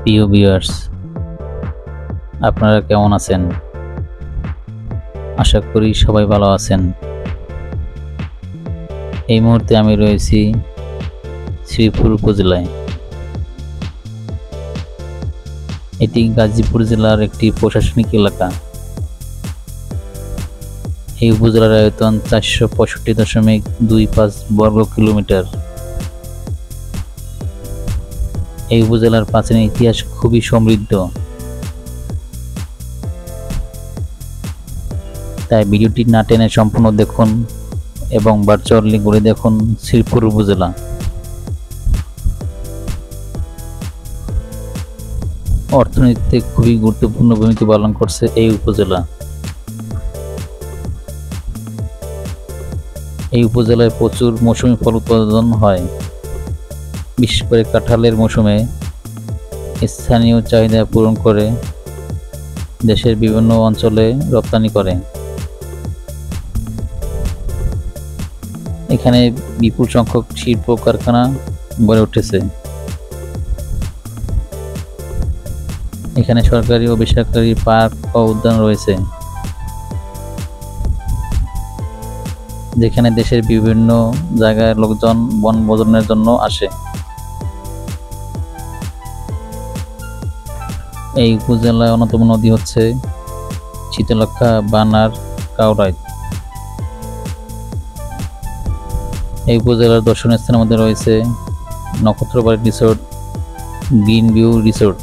প্রিয় ভিউয়ার্স, আপনারা কেমন আছেন? আশা করি সবাই ভালো আছেন। এই মুহূর্তে আমি রয়েছি শ্রীপুর উপজেলায়। এটি গাজীপুর জেলার একটি প্রশাসনিক এলাকা। এই উপজেলার আয়তন 465.25 বর্গ কিলোমিটার। এই উপজেলার প্রাচীন ইতিহাস খুবই সমৃদ্ধ। তাই ভিডিওটি না টেনে সম্পূর্ণ দেখুন এবং ভার্চুয়ালি ঘুরে দেখুন শ্রীপুর উপজেলা। অর্থনীতিতে খুবই গুরুত্বপূর্ণ ভূমিকা পালন করছে এই উপজেলা। এই উপজেলায় প্রচুর মৌসুমী ফল উৎপাদন হয়। বিশেষ করে কাঁঠালের মৌসুমে স্থানীয় চাহিদা পূরণ করে দেশের বিভিন্ন অঞ্চলে রপ্তানি করে। এখানে বিপুল সংখ্যক শিল্প কারখানা গড়ে উঠেছে। এখানে সরকারি ও বেসরকারি পার্ক ও উদ্যান রয়েছে, যেখানে দেশের বিভিন্ন জায়গায় লোকজন বনভোজনের জন্য আসে। এই উপজেলায় অন্যতম নদী হচ্ছে শীতলক্ষ্যা, বানার, কাউরাইত। এই উপজেলার দর্শনীয় স্থানের মধ্যে রয়েছে নক্ষত্রবাড়ি রিসোর্ট, গ্রিন ভিউ রিসোর্ট।